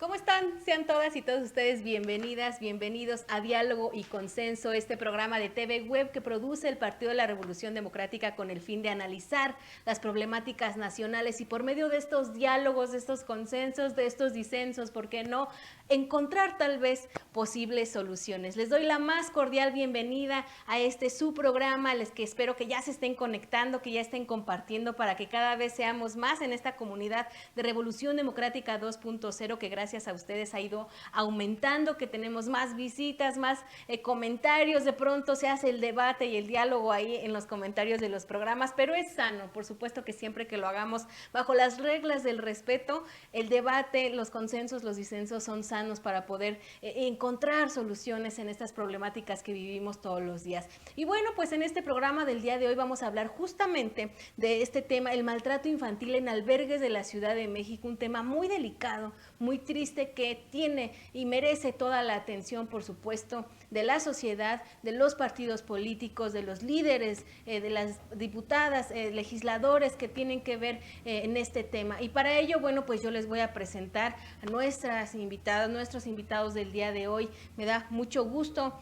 ¿Cómo están? Sean todas y todos ustedes bienvenidas, bienvenidos a Diálogo y Consenso, este programa de TV Web que produce el Partido de la Revolución Democrática con el fin de analizar las problemáticas nacionales y por medio de estos diálogos, de estos consensos, de estos disensos, ¿por qué no?, encontrar tal vez posibles soluciones. Les doy la más cordial bienvenida a este su programa, les que espero que ya se estén conectando, que ya estén compartiendo para que cada vez seamos más en esta comunidad de Revolución Democrática 2.0 que gracias a ustedes ha ido aumentando, que tenemos más visitas, más comentarios, de pronto se hace el debate y el diálogo ahí en los comentarios de los programas, pero es sano, por supuesto que siempre que lo hagamos bajo las reglas del respeto, el debate, los consensos, los disensos son sanos para poder encontrar soluciones en estas problemáticas que vivimos todos los días. Y bueno, pues en este programa del día de hoy vamos a hablar justamente de este tema, el maltrato infantil en albergues de la Ciudad de México, un tema muy delicado, muy triste, que tiene y merece toda la atención, por supuesto, de la sociedad, de los partidos políticos, de los líderes, de las diputadas, legisladores que tienen que ver en este tema. Y para ello, bueno, pues yo les voy a presentar a nuestras invitadas, nuestros invitados del día de hoy. Me da mucho gusto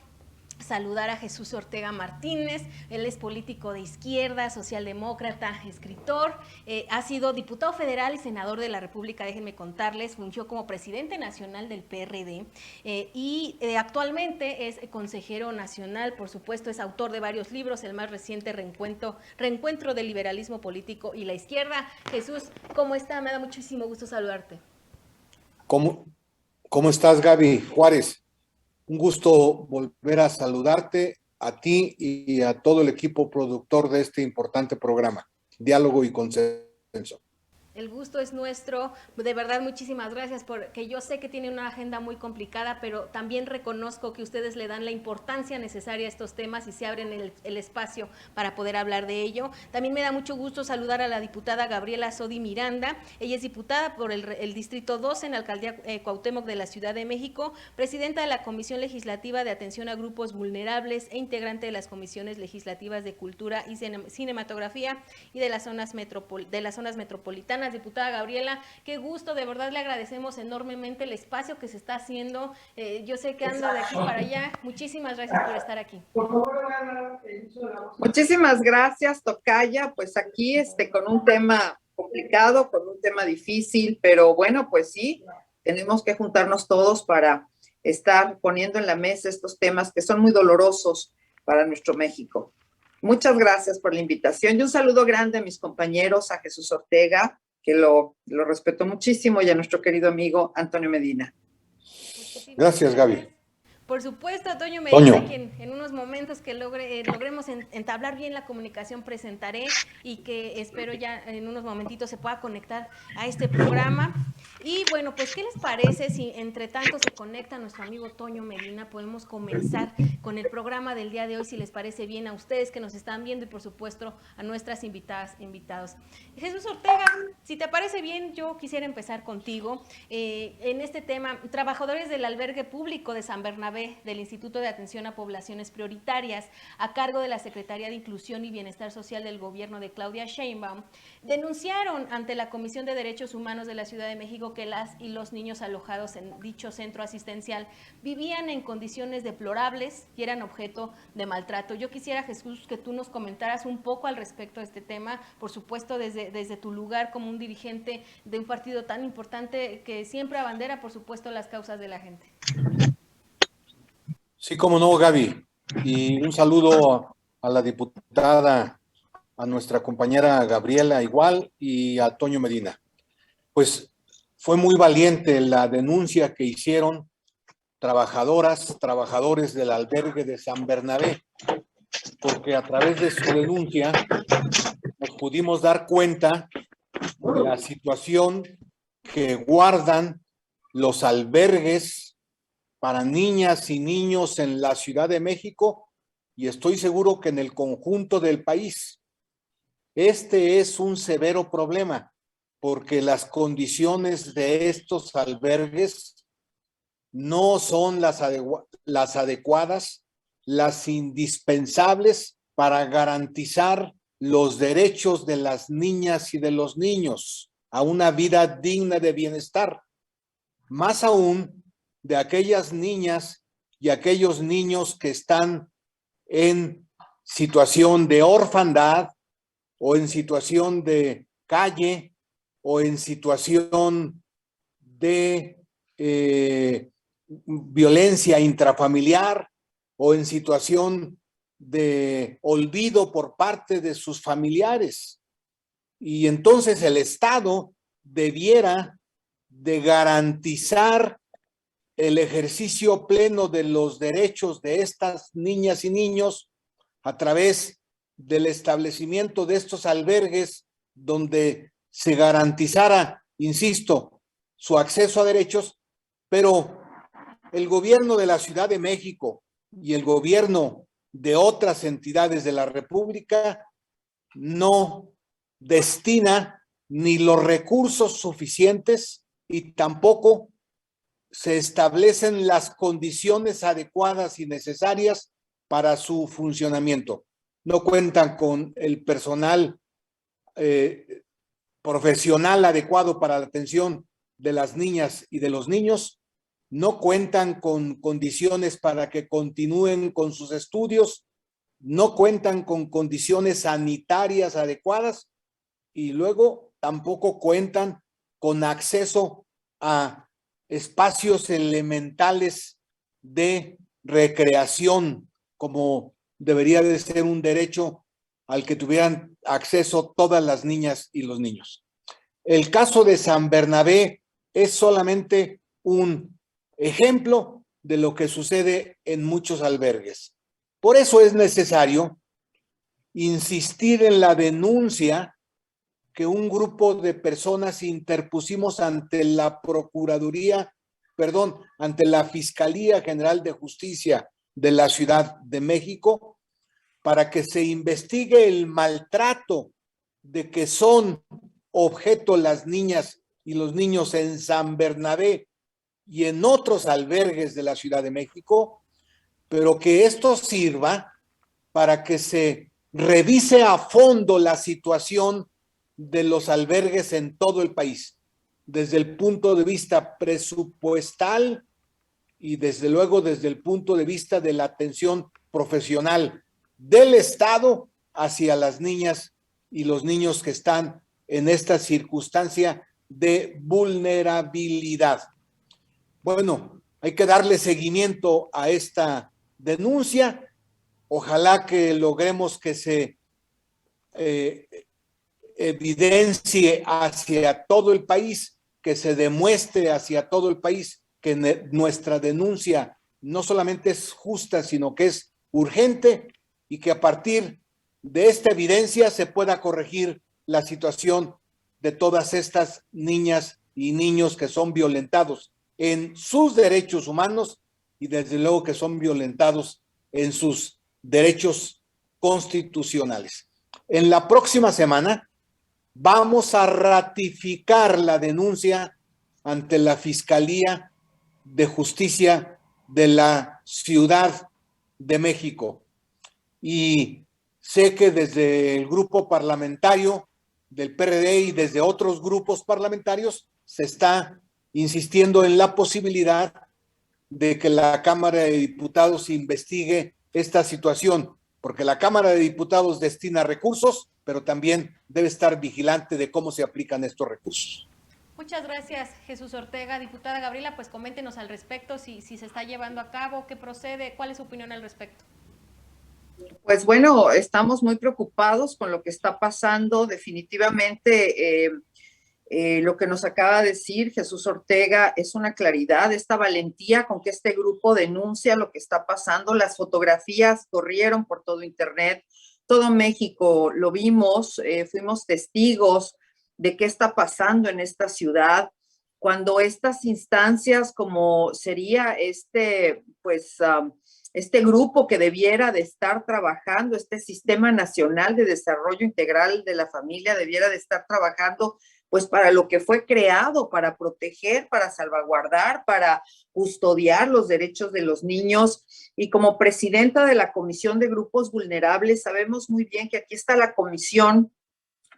saludar a Jesús Ortega Martínez. Él es político de izquierda, socialdemócrata, escritor, ha sido diputado federal y senador de la República, déjenme contarles, fungió como presidente nacional del PRD y actualmente es consejero nacional, por supuesto es autor de varios libros, el más reciente Reencuentro del Liberalismo Político y la Izquierda. Jesús, ¿cómo está? Me da muchísimo gusto saludarte. ¿Cómo estás, Gaby Juárez? Un gusto volver a saludarte a ti y a todo el equipo productor de este importante programa, Diálogo y Consenso. El gusto es nuestro, de verdad muchísimas gracias, porque yo sé que tiene una agenda muy complicada, pero también reconozco que ustedes le dan la importancia necesaria a estos temas y se abren el espacio para poder hablar de ello. También me da mucho gusto saludar a la diputada Gabriela Sodi Miranda, ella es diputada por el Distrito 12 en la Alcaldía Cuauhtémoc de la Ciudad de México, presidenta de la Comisión Legislativa de Atención a Grupos Vulnerables e integrante de las Comisiones Legislativas de Cultura y Cinematografía y de las zonas metropolitanas. Diputada Gabriela, qué gusto, de verdad le agradecemos enormemente el espacio que se está haciendo, yo sé que anda de aquí para allá, muchísimas gracias por estar aquí. Muchísimas gracias, tocaya, pues aquí con un tema complicado, con un tema difícil, pero bueno, pues sí, tenemos que juntarnos todos para estar poniendo en la mesa estos temas que son muy dolorosos para nuestro México. Muchas gracias por la invitación y un saludo grande a mis compañeros, a Jesús Ortega, que lo respeto muchísimo, y a nuestro querido amigo Antonio Medina. Gracias, Gaby. Por supuesto, a Toño Medina, quien en unos momentos que logremos entablar bien la comunicación presentaré y que espero ya en unos momentitos se pueda conectar a este programa. Y bueno, pues ¿qué les parece si entre tanto se conecta nuestro amigo Toño Medina? Podemos comenzar con el programa del día de hoy, si les parece bien a ustedes que nos están viendo y por supuesto a nuestras invitados. Jesús Ortega, si te parece bien, yo quisiera empezar contigo en este tema. Trabajadores del albergue público de San Bernabé del Instituto de Atención a Poblaciones Prioritarias, a cargo de la Secretaría de Inclusión y Bienestar Social del Gobierno de Claudia Sheinbaum, denunciaron ante la Comisión de Derechos Humanos de la Ciudad de México que las y los niños alojados en dicho centro asistencial vivían en condiciones deplorables y eran objeto de maltrato. Yo quisiera, Jesús, que tú nos comentaras un poco al respecto de este tema, por supuesto desde tu lugar como un dirigente de un partido tan importante que siempre abandera, por supuesto, las causas de la gente. Sí, cómo no, Gaby. Y un saludo a la diputada, a nuestra compañera Gabriela igual y a Toño Medina. Pues fue muy valiente la denuncia que hicieron trabajadores del albergue de San Bernabé, porque a través de su denuncia nos pudimos dar cuenta de la situación que guardan los albergues para niñas y niños en la Ciudad de México y estoy seguro que en el conjunto del país. Este es un severo problema porque las condiciones de estos albergues no son las adecuadas, las indispensables para garantizar los derechos de las niñas y de los niños a una vida digna de bienestar. más aún de aquellas niñas y aquellos niños que están en situación de orfandad o en situación de calle o en situación de violencia intrafamiliar o en situación de olvido por parte de sus familiares. Y entonces el Estado debiera de garantizar el ejercicio pleno de los derechos de estas niñas y niños a través del establecimiento de estos albergues donde se garantizara, insisto, su acceso a derechos, pero el gobierno de la Ciudad de México y el gobierno de otras entidades de la República no destina ni los recursos suficientes y tampoco se establecen las condiciones adecuadas y necesarias para su funcionamiento. No cuentan con el personal profesional adecuado para la atención de las niñas y de los niños, no cuentan con condiciones para que continúen con sus estudios, no cuentan con condiciones sanitarias adecuadas y luego tampoco cuentan con acceso a espacios elementales de recreación, como debería de ser un derecho al que tuvieran acceso todas las niñas y los niños. El caso de San Bernabé es solamente un ejemplo de lo que sucede en muchos albergues. Por eso es necesario insistir en la denuncia que un grupo de personas interpusimos ante la ante la Fiscalía General de Justicia de la Ciudad de México, para que se investigue el maltrato de que son objeto las niñas y los niños en San Bernabé y en otros albergues de la Ciudad de México, pero que esto sirva para que se revise a fondo la situación de los albergues en todo el país, desde el punto de vista presupuestal y desde luego desde el punto de vista de la atención profesional del Estado hacia las niñas y los niños que están en esta circunstancia de vulnerabilidad. Bueno, hay que darle seguimiento a esta denuncia. Ojalá que logremos que se evidencie hacia todo el país, que se demuestre hacia todo el país que nuestra denuncia no solamente es justa, sino que es urgente y que a partir de esta evidencia se pueda corregir la situación de todas estas niñas y niños que son violentados en sus derechos humanos y desde luego que son violentados en sus derechos constitucionales. En la próxima semana vamos a ratificar la denuncia ante la Fiscalía de Justicia de la Ciudad de México. Y sé que desde el grupo parlamentario del PRD y desde otros grupos parlamentarios se está insistiendo en la posibilidad de que la Cámara de Diputados investigue esta situación, porque la Cámara de Diputados destina recursos, pero también debe estar vigilante de cómo se aplican estos recursos. Muchas gracias, Jesús Ortega. Diputada Gabriela, pues coméntenos al respecto si se está llevando a cabo, qué procede, cuál es su opinión al respecto. Pues bueno, estamos muy preocupados con lo que está pasando. Definitivamente lo que nos acaba de decir Jesús Ortega es una claridad, esta valentía con que este grupo denuncia lo que está pasando. Las fotografías corrieron por todo internet, todo México lo vimos, fuimos testigos de qué está pasando en esta ciudad, cuando estas instancias como sería este grupo que debiera de estar trabajando, este Sistema Nacional de Desarrollo Integral de la Familia debiera de estar trabajando pues para lo que fue creado, para proteger, para salvaguardar, para custodiar los derechos de los niños. Y como presidenta de la Comisión de Grupos Vulnerables, sabemos muy bien que aquí está la comisión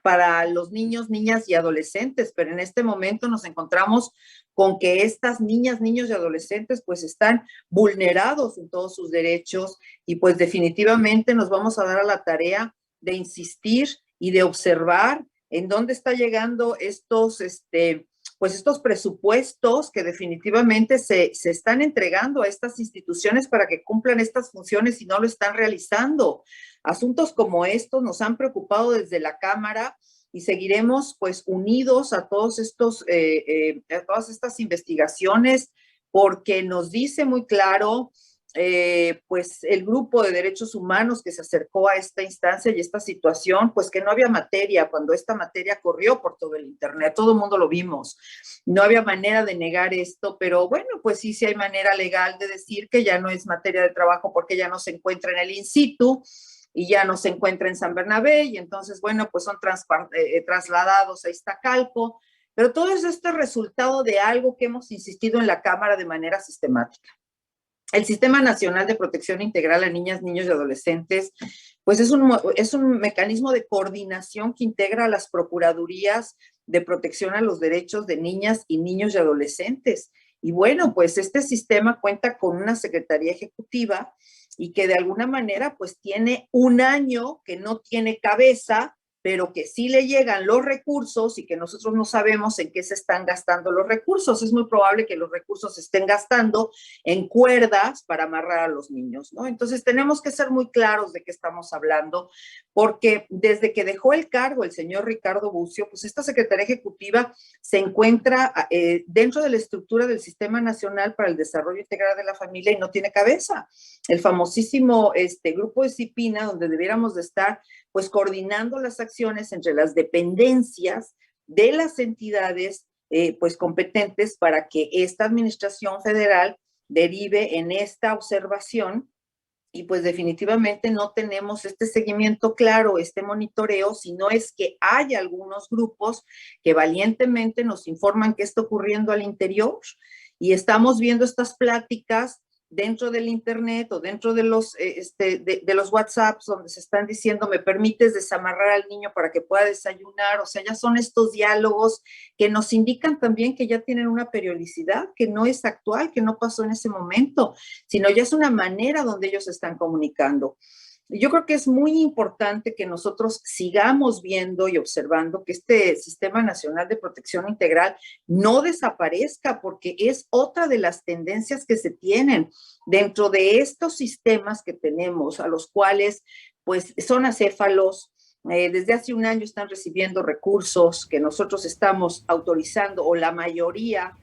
para los niños, niñas y adolescentes, pero en este momento nos encontramos con que estas niñas, niños y adolescentes pues están vulnerados en todos sus derechos y pues definitivamente nos vamos a dar a la tarea de insistir y de observar en dónde está llegando estos presupuestos que definitivamente se están entregando a estas instituciones para que cumplan estas funciones y no lo están realizando. Asuntos como estos nos han preocupado desde la Cámara y seguiremos pues unidos a todas estas investigaciones porque nos dice muy claro pues el grupo de derechos humanos que se acercó a esta instancia y esta situación, pues que no había materia cuando esta materia corrió por todo el internet, todo el mundo lo vimos, no había manera de negar esto, pero bueno, pues sí hay manera legal de decir que ya no es materia de trabajo porque ya no se encuentra en el in situ y ya no se encuentra en San Bernabé y entonces, bueno, pues son trasladados a Iztacalco, pero todo eso es resultado de algo que hemos insistido en la Cámara de manera sistemática. El Sistema Nacional de Protección Integral a Niñas, Niños y Adolescentes, pues es un mecanismo de coordinación que integra a las procuradurías de protección a los derechos de niñas y niños y adolescentes. Y bueno, pues este sistema cuenta con una secretaría ejecutiva y que de alguna manera pues tiene un año que no tiene cabeza, pero que sí le llegan los recursos y que nosotros no sabemos en qué se están gastando los recursos. Es muy probable que los recursos se estén gastando en cuerdas para amarrar a los niños, ¿no? Entonces tenemos que ser muy claros de qué estamos hablando, porque desde que dejó el cargo el señor Ricardo Bucio, pues esta Secretaría Ejecutiva se encuentra dentro de la estructura del Sistema Nacional para el Desarrollo Integral de la Familia y no tiene cabeza. El famosísimo grupo de CIPINA, donde debiéramos de estar pues coordinando las acciones entre las dependencias de las entidades pues competentes para que esta administración federal derive en esta observación y pues definitivamente no tenemos este seguimiento claro, este monitoreo, sino es que hay algunos grupos que valientemente nos informan qué está ocurriendo al interior y estamos viendo estas pláticas dentro del internet o dentro de los WhatsApps donde se están diciendo, ¿me permites desamarrar al niño para que pueda desayunar? O sea, ya son estos diálogos que nos indican también que ya tienen una periodicidad que no es actual, que no pasó en ese momento, sino ya es una manera donde ellos están comunicando. Yo creo que es muy importante que nosotros sigamos viendo y observando que este Sistema Nacional de Protección Integral no desaparezca, porque es otra de las tendencias que se tienen dentro de estos sistemas que tenemos, a los cuales pues son acéfalos. Desde hace un año están recibiendo recursos que nosotros estamos autorizando, o la mayoría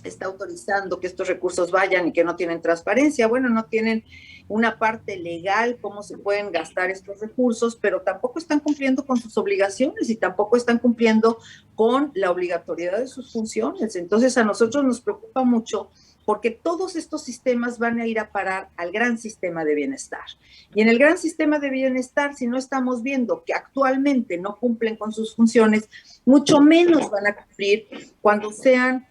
está autorizando que estos recursos vayan y que no tienen transparencia. Bueno, no tienen una parte legal, cómo se pueden gastar estos recursos, pero tampoco están cumpliendo con sus obligaciones y tampoco están cumpliendo con la obligatoriedad de sus funciones. Entonces, a nosotros nos preocupa mucho porque todos estos sistemas van a ir a parar al gran sistema de bienestar. Y en el gran sistema de bienestar, si no estamos viendo que actualmente no cumplen con sus funciones, mucho menos van a cumplir cuando sean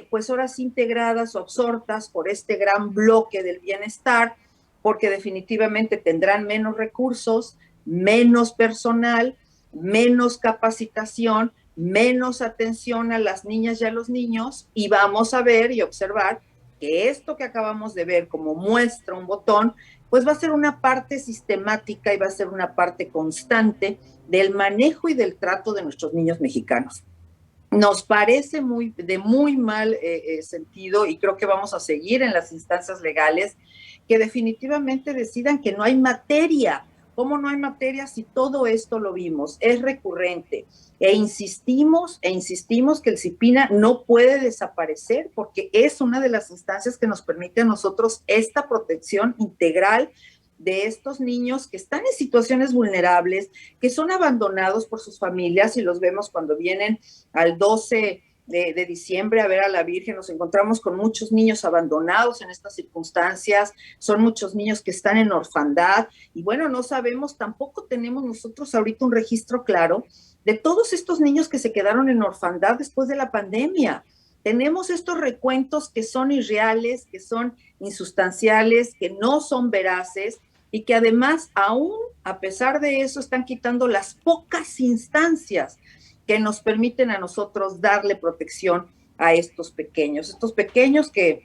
pues horas integradas o absortas por este gran bloque del bienestar, porque definitivamente tendrán menos recursos, menos personal, menos capacitación, menos atención a las niñas y a los niños, y vamos a ver y observar que esto que acabamos de ver como muestra un botón, pues va a ser una parte sistemática y va a ser una parte constante del manejo y del trato de nuestros niños mexicanos. Nos parece de muy mal sentido, y creo que vamos a seguir en las instancias legales que definitivamente decidan que no hay materia. ¿Cómo no hay materia si todo esto lo vimos? Es recurrente. E insistimos que el CIPINA no puede desaparecer porque es una de las instancias que nos permite a nosotros esta protección integral de estos niños que están en situaciones vulnerables, que son abandonados por sus familias, y los vemos cuando vienen al 12 de diciembre a ver a la Virgen. Nos encontramos con muchos niños abandonados en estas circunstancias, son muchos niños que están en orfandad, y bueno, no sabemos, tampoco tenemos nosotros ahorita un registro claro de todos estos niños que se quedaron en orfandad después de la pandemia. Tenemos estos recuentos que son irreales, que son insustanciales, que no son veraces, y que además aún a pesar de eso están quitando las pocas instancias que nos permiten a nosotros darle protección a estos pequeños que,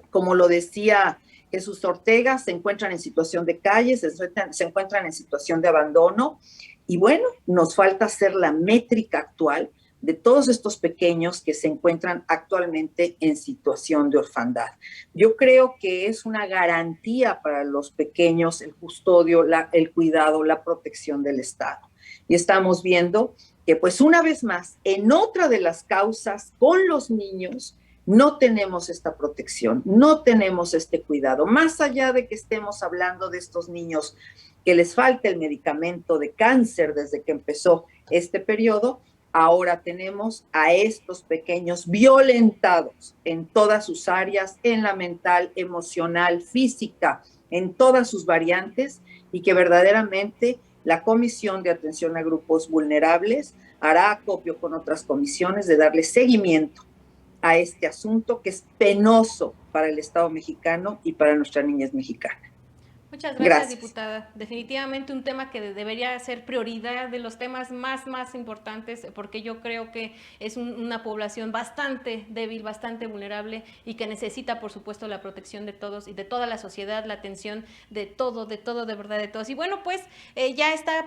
como lo decía Jesús Ortega, se encuentran en situación de calle, se encuentran en situación de abandono, y bueno, nos falta hacer la métrica actual de todos estos pequeños que se encuentran actualmente en situación de orfandad. Yo creo que es una garantía para los pequeños el custodio, el cuidado, la protección del Estado. Y estamos viendo que, pues, una vez más, en otra de las causas con los niños, no tenemos esta protección, no tenemos este cuidado. Más allá de que estemos hablando de estos niños que les falta el medicamento de cáncer desde que empezó este periodo, ahora tenemos a estos pequeños violentados en todas sus áreas, en la mental, emocional, física, en todas sus variantes, y que verdaderamente la Comisión de Atención a Grupos Vulnerables hará acopio con otras comisiones de darle seguimiento a este asunto que es penoso para el Estado mexicano y para nuestra niñez mexicana. Muchas gracias, diputada. Definitivamente un tema que debería ser prioridad de los temas más importantes, porque yo creo que es una población bastante débil, bastante vulnerable y que necesita, por supuesto, la protección de todos y de toda la sociedad, la atención de todo, de verdad, de todos. Y bueno, pues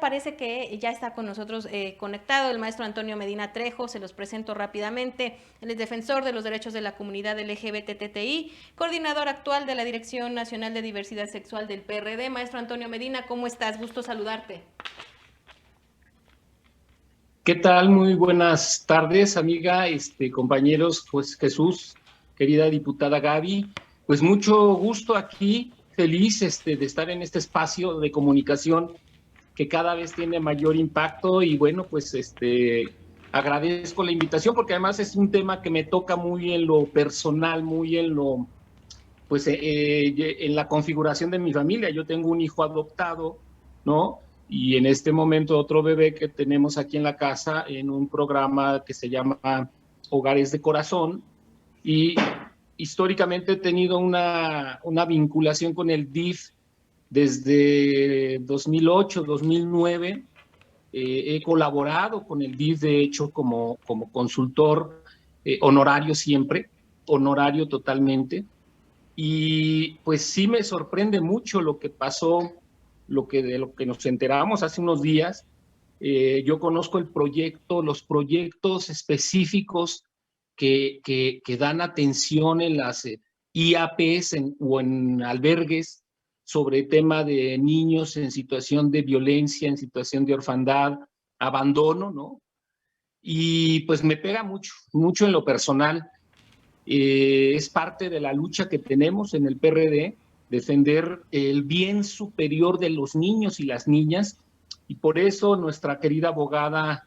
parece que ya está con nosotros conectado el maestro Antonio Medina Trejo. Se los presento rápidamente. Él es defensor de los derechos de la comunidad LGBTTI, coordinador actual de la Dirección Nacional de Diversidad Sexual del PRD. Maestro Antonio Medina, ¿cómo estás? Gusto saludarte. ¿Qué tal? Muy buenas tardes, amiga, compañeros, pues Jesús, querida diputada Gaby, pues mucho gusto aquí, feliz de estar en este espacio de comunicación que cada vez tiene mayor impacto, y bueno, pues agradezco la invitación porque además es un tema que me toca muy en lo personal, muy en lo pues en la configuración de mi familia. Yo tengo un hijo adoptado, ¿no? Y en este momento otro bebé que tenemos aquí en la casa en un programa que se llama Hogares de Corazón, y históricamente he tenido una vinculación con el DIF desde 2008, 2009. He colaborado con el DIF, de hecho, como consultor honorario siempre, honorario totalmente. Y pues sí me sorprende mucho lo que pasó, de lo que nos enteramos hace unos días. Yo conozco el proyecto, los proyectos específicos que dan atención en las IAPs o en albergues sobre tema de niños en situación de violencia, en situación de orfandad, abandono, ¿no? Y pues me pega mucho en lo personal. Es parte de la lucha que tenemos en el PRD, defender el bien superior de los niños y las niñas, y por eso nuestra querida abogada,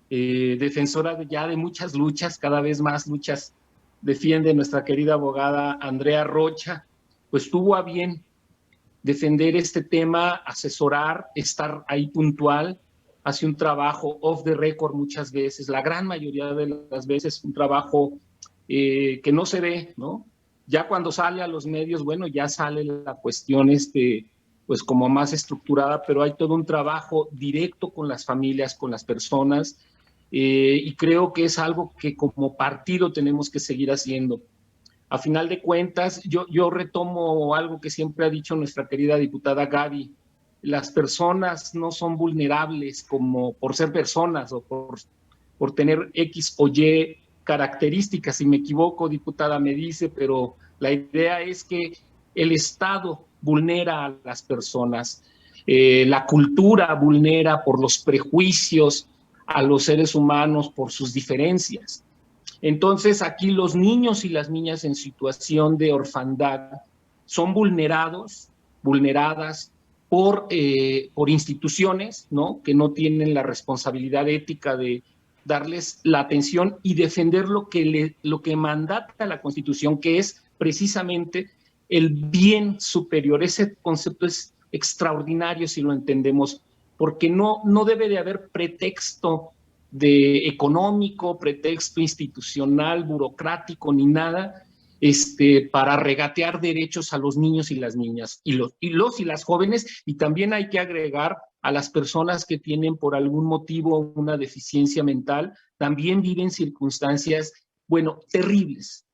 defensora ya de muchas luchas, cada vez más luchas defiende nuestra querida abogada Andrea Rocha, pues tuvo a bien defender este tema, asesorar, estar ahí puntual, hace un trabajo off the record muchas veces, la gran mayoría de las veces un trabajo que no se ve, ¿no? Ya cuando sale a los medios, bueno, ya sale la cuestión pues como más estructurada, pero hay todo un trabajo directo con las familias, con las personas, y creo que es algo que como partido tenemos que seguir haciendo. A final de cuentas, yo retomo algo que siempre ha dicho nuestra querida diputada Gaby: las personas no son vulnerables como por ser personas o por tener X o Y características. Si me equivoco, diputada, me dice, pero la idea es que el Estado vulnera a las personas, la cultura vulnera por los prejuicios a los seres humanos por sus diferencias. Entonces, aquí los niños y las niñas en situación de orfandad son vulneradas por instituciones, ¿no?, que no tienen la responsabilidad ética de darles la atención y defender lo que mandata la Constitución, que es precisamente el bien superior. Ese concepto es extraordinario si lo entendemos, porque no debe de haber pretexto económico, pretexto institucional, burocrático, ni nada, para regatear derechos a los niños y las niñas, y las jóvenes, y también hay que agregar a las personas que tienen por algún motivo una deficiencia mental, también viven circunstancias, bueno, terribles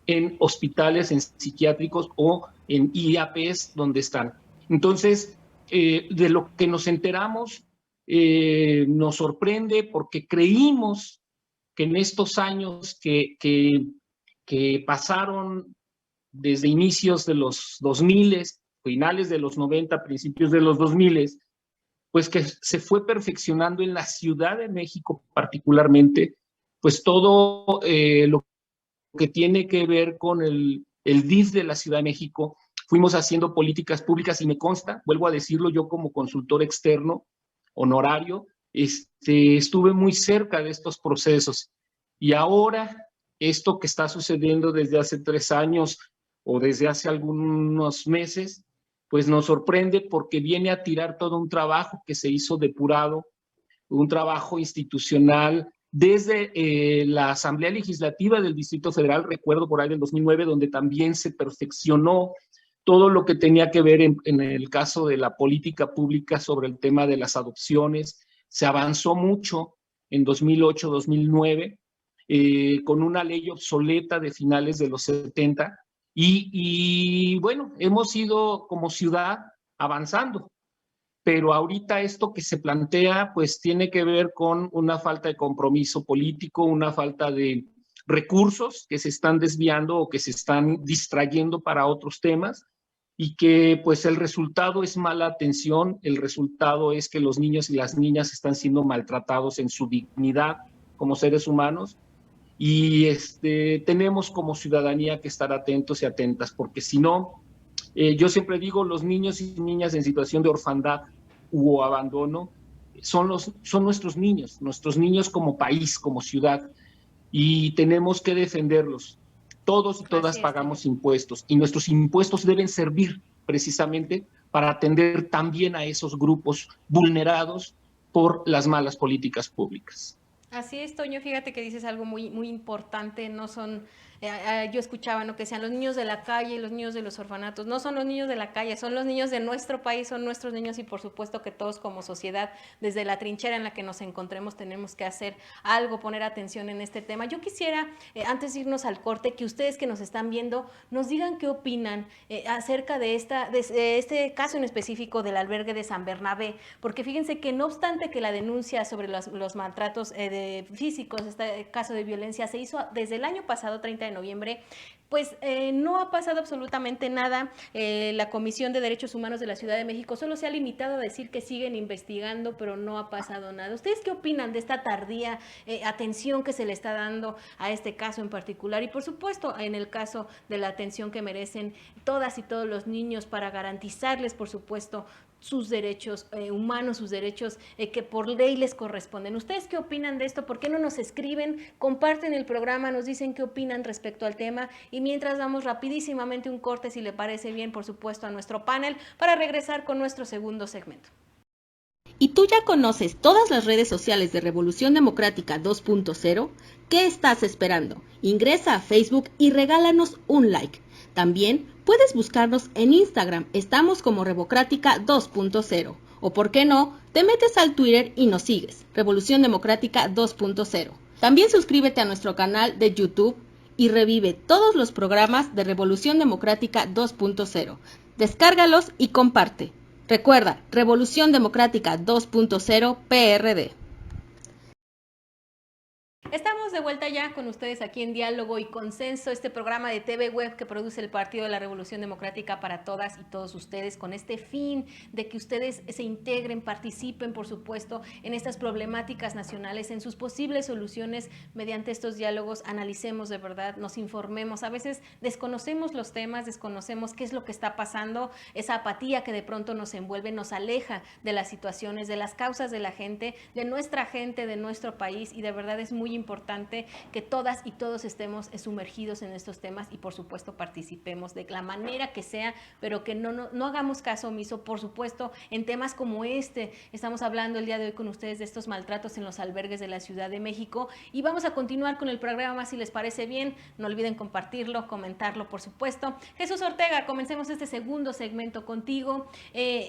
en hospitales, en psiquiátricos o en IAPs donde están. Entonces, de lo que nos enteramos, nos sorprende porque creímos que en estos años que pasaron desde inicios de los 2000, finales de los 90, principios de los 2000, pues que se fue perfeccionando en la Ciudad de México particularmente, pues todo lo que tiene que ver con el DIF de la Ciudad de México. Fuimos haciendo políticas públicas y me consta, vuelvo a decirlo, yo como consultor externo, honorario, estuve muy cerca de estos procesos. Y ahora, esto que está sucediendo desde hace 3 años o desde hace algunos meses, pues nos sorprende porque viene a tirar todo un trabajo que se hizo depurado, un trabajo institucional desde la Asamblea Legislativa del Distrito Federal, recuerdo por ahí del 2009, donde también se perfeccionó todo lo que tenía que ver en el caso de la política pública sobre el tema de las adopciones. Se avanzó mucho en 2008, 2009, con una ley obsoleta de finales de los 70, y bueno, hemos ido como ciudad avanzando. Pero ahorita esto que se plantea, pues tiene que ver con una falta de compromiso político, una falta de recursos que se están desviando o que se están distrayendo para otros temas, y que pues el resultado es mala atención, el resultado es que los niños y las niñas están siendo maltratados en su dignidad como seres humanos, y tenemos como ciudadanía que estar atentos y atentas, porque si no, yo siempre digo, los niños y niñas en situación de orfandad u abandono son nuestros niños como país, como ciudad, y tenemos que defenderlos. Todos y todas pagamos impuestos, y nuestros impuestos deben servir precisamente para atender también a esos grupos vulnerados por las malas políticas públicas. Así es, Toño, fíjate que dices algo muy, muy importante, no son, yo escuchaba, ¿no?, que sean los niños de la calle, los niños de los orfanatos, no son los niños de la calle, son los niños de nuestro país, son nuestros niños, y por supuesto que todos como sociedad, desde la trinchera en la que nos encontremos, tenemos que hacer algo, poner atención en este tema. Yo quisiera, antes de irnos al corte, que ustedes que nos están viendo, nos digan qué opinan acerca de este caso en específico del albergue de San Bernabé, porque fíjense que no obstante que la denuncia sobre los maltratos físicos, este caso de violencia se hizo desde el año pasado, 30 de noviembre, pues no ha pasado absolutamente nada. La Comisión de Derechos Humanos de la Ciudad de México solo se ha limitado a decir que siguen investigando, pero no ha pasado nada. ¿Ustedes qué opinan de esta tardía atención que se le está dando a este caso en particular? Y por supuesto, en el caso de la atención que merecen todas y todos los niños, para garantizarles, por supuesto, sus derechos humanos, sus derechos que por ley les corresponden. ¿Ustedes qué opinan de esto? ¿Por qué no nos escriben? Comparten el programa, nos dicen qué opinan respecto al tema, y mientras damos rapidísimamente un corte, si le parece bien, por supuesto, a nuestro panel, para regresar con nuestro segundo segmento. ¿Y tú ya conoces todas las redes sociales de Revolución Democrática 2.0? ¿Qué estás esperando? Ingresa a Facebook y regálanos un like. También puedes buscarnos en Instagram, estamos como Revocrática 2.0. O por qué no, te metes al Twitter y nos sigues, Revolución Democrática 2.0. También suscríbete a nuestro canal de YouTube y revive todos los programas de Revolución Democrática 2.0. Descárgalos y comparte. Recuerda, Revolución Democrática 2.0 PRD. Estamos de vuelta ya con ustedes aquí en Diálogo y Consenso, este programa de TV Web que produce el Partido de la Revolución Democrática para todas y todos ustedes, con este fin de que ustedes se integren, participen, por supuesto, en estas problemáticas nacionales, en sus posibles soluciones. Mediante estos diálogos analicemos de verdad, nos informemos. A veces desconocemos los temas, desconocemos qué es lo que está pasando, esa apatía que de pronto nos envuelve, nos aleja de las situaciones, de las causas de la gente, de nuestra gente, de nuestro país, y de verdad es muy muy importante que todas y todos estemos sumergidos en estos temas y por supuesto participemos de la manera que sea, pero que no hagamos caso omiso, por supuesto, en temas como este. Estamos hablando el día de hoy con ustedes de estos maltratos en los albergues de la Ciudad de México y vamos a continuar con el programa si les parece bien. No olviden compartirlo, comentarlo, por supuesto. Jesús Ortega, comencemos este segundo segmento contigo.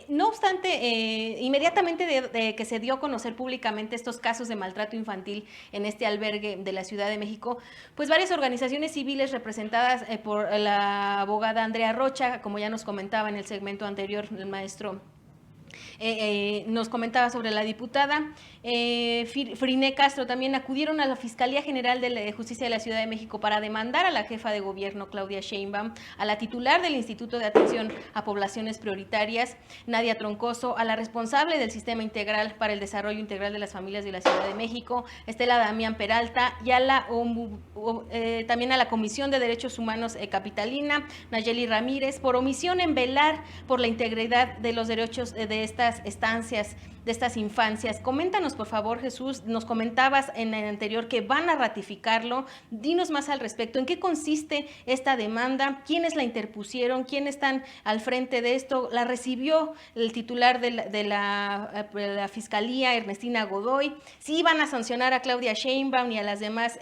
No obstante, inmediatamente de que se dio a conocer públicamente estos casos de maltrato infantil en este albergue de la Ciudad de México, pues varias organizaciones civiles representadas por la abogada Andrea Rocha, como ya nos comentaba en el segmento anterior el maestro nos comentaba sobre la diputada Friné Castro, también acudieron a la Fiscalía General de Justicia de la Ciudad de México para demandar a la jefa de gobierno Claudia Sheinbaum, a la titular del Instituto de Atención a Poblaciones Prioritarias Nadia Troncoso, a la responsable del Sistema Integral para el Desarrollo Integral de las Familias de la Ciudad de México, Estela Damián Peralta, y a también a la Comisión de Derechos Humanos capitalina, Nayeli Ramírez, por omisión en velar por la integridad de los derechos de estas estancias, de estas infancias. Coméntanos, por favor, Jesús, nos comentabas en el anterior que van a ratificarlo. Dinos más al respecto. ¿En qué consiste esta demanda? ¿Quiénes la interpusieron? ¿Quiénes están al frente de esto? ¿La recibió el titular de la Fiscalía, Ernestina Godoy? ¿Sí van a sancionar a Claudia Sheinbaum y a las demás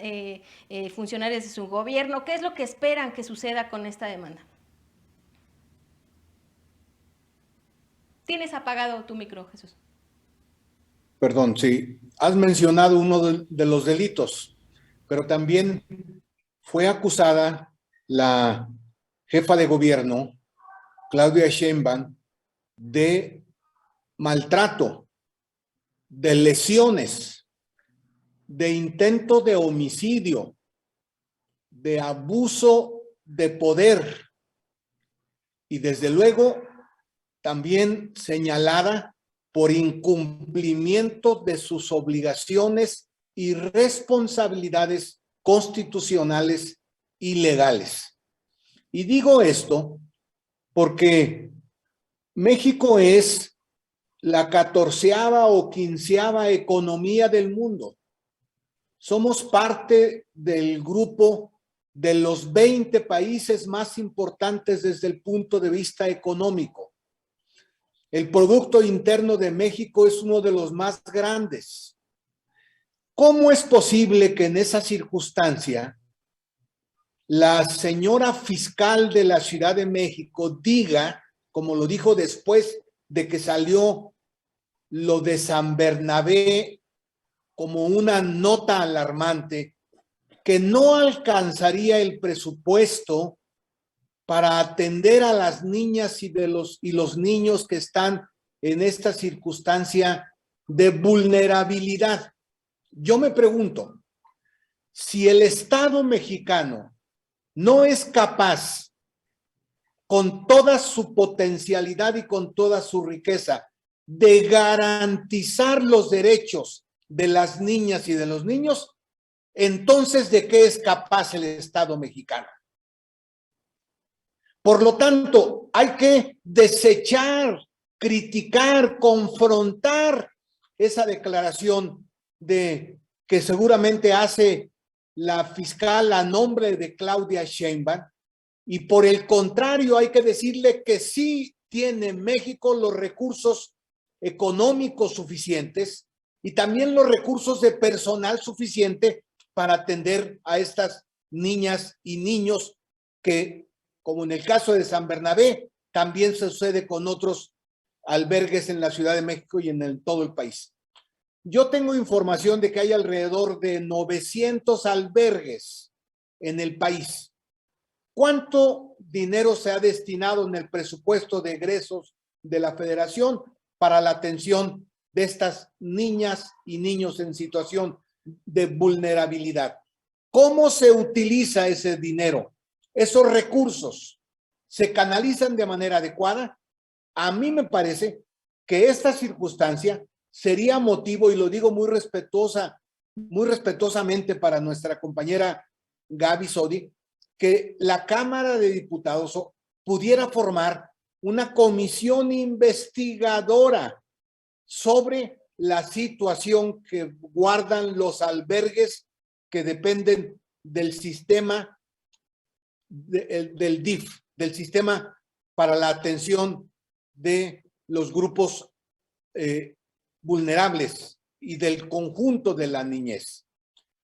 funcionarias de su gobierno? ¿Qué es lo que esperan que suceda con esta demanda? Tienes apagado tu micro, Jesús. Perdón, sí. Has mencionado uno de los delitos, pero también fue acusada la jefa de gobierno, Claudia Sheinbaum, de maltrato, de lesiones, de intento de homicidio, de abuso de poder y desde luego también señalada por incumplimiento de sus obligaciones y responsabilidades constitucionales y legales. Y digo esto porque México es la 14ª o 15ª economía del mundo. Somos parte del grupo de los 20 países más importantes desde el punto de vista económico. El Producto Interno de México es uno de los más grandes. ¿Cómo es posible que en esa circunstancia la señora fiscal de la Ciudad de México diga, como lo dijo después de que salió lo de San Bernabé como una nota alarmante, que no alcanzaría el presupuesto para atender a las niñas y los niños que están en esta circunstancia de vulnerabilidad? Yo me pregunto, si el Estado mexicano no es capaz, con toda su potencialidad y con toda su riqueza, de garantizar los derechos de las niñas y de los niños, entonces, ¿de qué es capaz el Estado mexicano? Por lo tanto, hay que desechar, criticar, confrontar esa declaración que seguramente hace la fiscal a nombre de Claudia Sheinbaum, y por el contrario hay que decirle que sí tiene México los recursos económicos suficientes y también los recursos de personal suficiente para atender a estas niñas y niños que, como en el caso de San Bernabé, también sucede con otros albergues en la Ciudad de México y en todo el país. Yo tengo información de que hay alrededor de 900 albergues en el país. ¿Cuánto dinero se ha destinado en el presupuesto de egresos de la Federación para la atención de estas niñas y niños en situación de vulnerabilidad? ¿Cómo se utiliza ese dinero? ¿Esos recursos se canalizan de manera adecuada? A mí me parece que esta circunstancia sería motivo, y lo digo muy respetuosamente para nuestra compañera Gaby Sodi, que la Cámara de Diputados pudiera formar una comisión investigadora sobre la situación que guardan los albergues que dependen del sistema del DIF, del sistema para la atención de los grupos vulnerables y del conjunto de la niñez.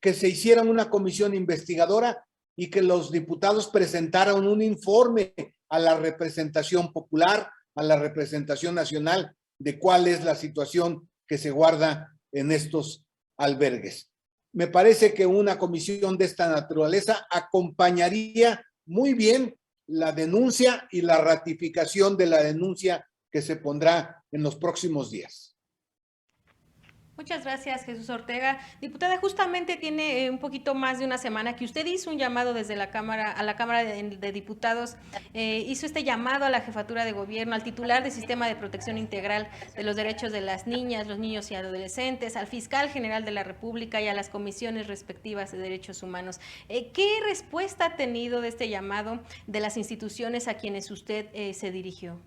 Que se hiciera una comisión investigadora y que los diputados presentaran un informe a la representación popular, a la representación nacional, de cuál es la situación que se guarda en estos albergues. Me parece que una comisión de esta naturaleza acompañaría muy bien la denuncia y la ratificación de la denuncia que se pondrá en los próximos días. Muchas gracias, Jesús Ortega. Diputada, justamente tiene un poquito más de una semana que usted hizo un llamado desde la Cámara, a la Cámara de Diputados, hizo este llamado a la Jefatura de Gobierno, al titular del Sistema de Protección Integral de los Derechos de las Niñas, los Niños y Adolescentes, al Fiscal General de la República y a las comisiones respectivas de Derechos Humanos. ¿Qué respuesta ha tenido de este llamado de las instituciones a quienes usted se dirigió?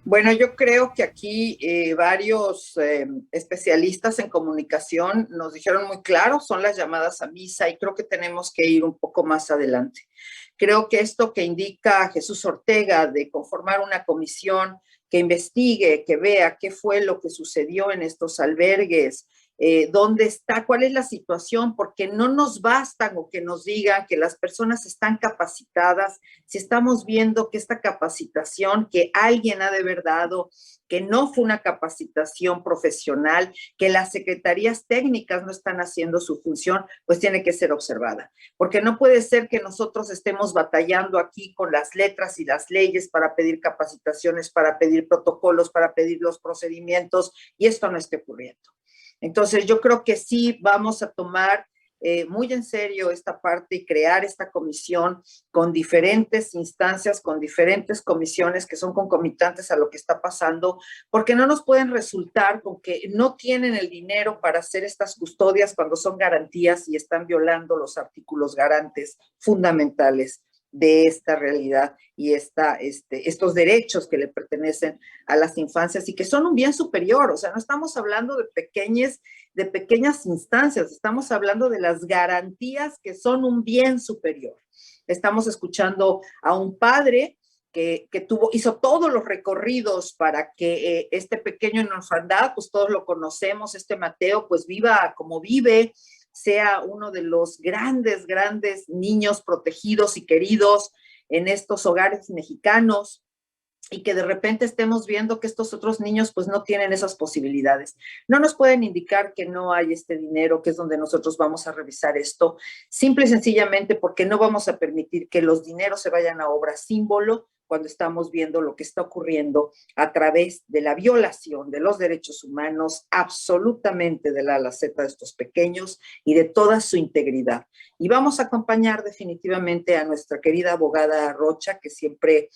Bueno, yo creo que aquí varios especialistas en comunicación nos dijeron muy claro, son las llamadas a misa, y creo que tenemos que ir un poco más adelante. Creo que esto que indica Jesús Ortega de conformar una comisión que investigue, que vea qué fue lo que sucedió en estos albergues, dónde está, cuál es la situación, porque no nos bastan o que nos digan que las personas están capacitadas, si estamos viendo que esta capacitación que alguien ha de haber dado, que no fue una capacitación profesional, que las secretarías técnicas no están haciendo su función, pues tiene que ser observada. Porque no puede ser que nosotros estemos batallando aquí con las letras y las leyes para pedir capacitaciones, para pedir protocolos, para pedir los procedimientos, y esto no esté ocurriendo. Entonces, yo creo que sí vamos a tomar muy en serio esta parte y crear esta comisión con diferentes instancias, con diferentes comisiones que son concomitantes a lo que está pasando, porque no nos pueden resultar con que no tienen el dinero para hacer estas custodias cuando son garantías y están violando los artículos garantes fundamentales de esta realidad y estos derechos que le pertenecen a las infancias y que son un bien superior. O sea, no estamos hablando de pequeñas instancias, estamos hablando de las garantías que son un bien superior. Estamos escuchando a un padre que hizo todos los recorridos para que este pequeño en orfandad, pues todos lo conocemos, Mateo, pues viva como vive, sea uno de los grandes niños protegidos y queridos en estos hogares mexicanos, y que de repente estemos viendo que estos otros niños pues no tienen esas posibilidades. No nos pueden indicar que no hay este dinero, que es donde nosotros vamos a revisar esto, simple y sencillamente porque no vamos a permitir que los dineros se vayan a obra símbolo cuando estamos viendo lo que está ocurriendo a través de la violación de los derechos humanos, absolutamente de la A a la Z de estos pequeños y de toda su integridad. Y vamos a acompañar definitivamente a nuestra querida abogada Rocha, que siempre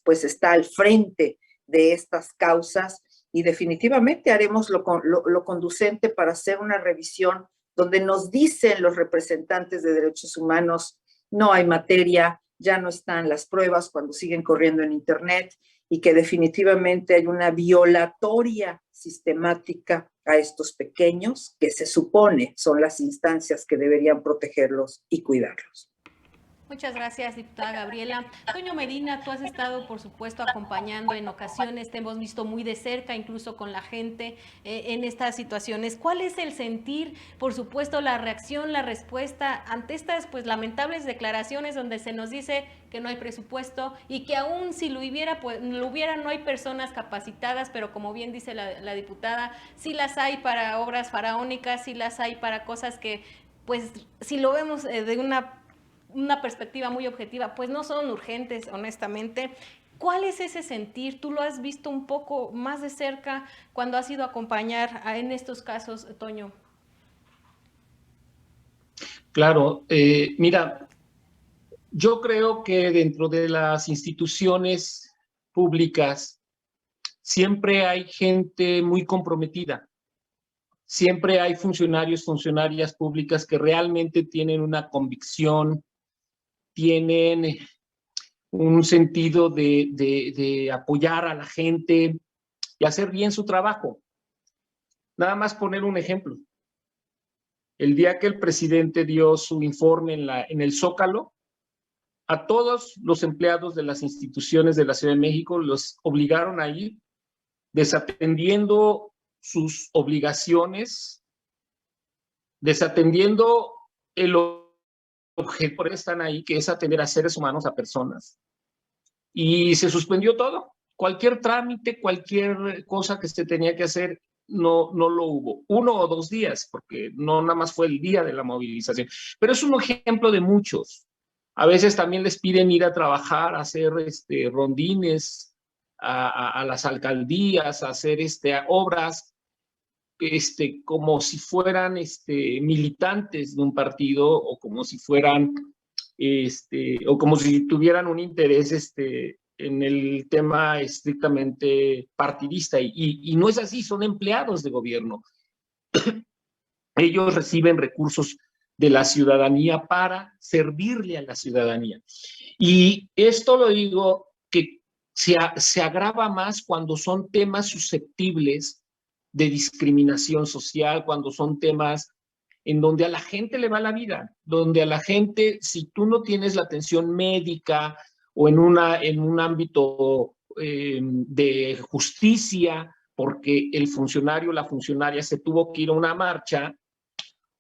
pues está al frente de estas causas, y definitivamente haremos lo conducente para hacer una revisión donde nos dicen los representantes de derechos humanos, no hay materia, ya no están las pruebas cuando siguen corriendo en internet, y que definitivamente hay una violatoria sistemática a estos pequeños que se supone son las instancias que deberían protegerlos y cuidarlos. Muchas gracias, diputada Gabriela. Toño Medina, tú has estado, por supuesto, acompañando en ocasiones, te hemos visto muy de cerca, incluso con la gente en estas situaciones. ¿Cuál es el sentir, por supuesto, la reacción, la respuesta ante estas pues lamentables declaraciones donde se nos dice que no hay presupuesto y que aún si lo hubiera, pues no hay personas capacitadas, pero como bien dice la diputada, sí las hay para obras faraónicas, sí las hay para cosas que, pues, si lo vemos de una perspectiva muy objetiva, pues no son urgentes, honestamente. ¿Cuál es ese sentir? Tú lo has visto un poco más de cerca cuando has ido a acompañar en estos casos, Toño. Claro, mira, yo creo que dentro de las instituciones públicas siempre hay gente muy comprometida. Siempre hay funcionarios, funcionarias públicas que realmente tienen una convicción, tienen un sentido de apoyar a la gente y hacer bien su trabajo. Nada más poner un ejemplo. el día que el presidente dio su informe en el Zócalo, a todos los empleados de las instituciones de la Ciudad de México los obligaron a ir desatendiendo sus obligaciones, desatendiendo el objeto por el que están ahí, que es atender a seres humanos, a personas. Y se suspendió todo. Cualquier trámite, cualquier cosa que se tenía que hacer, no lo hubo. 1 o 2 días, porque no nada más fue el día de la movilización. Pero es un ejemplo de muchos. A veces también les piden ir a trabajar, a hacer rondines a las alcaldías, a hacer obras como si fueran militantes de un partido, o como si fueran o como si tuvieran un interés en el tema estrictamente partidista, y no es así, son empleados de gobierno. Ellos reciben recursos de la ciudadanía para servirle a la ciudadanía. Y esto lo digo que se agrava más cuando son temas susceptibles de discriminación social, cuando son temas en donde a la gente le va la vida, donde a la gente, si tú no tienes la atención médica o en un ámbito de justicia, porque el funcionario o la funcionaria se tuvo que ir a una marcha,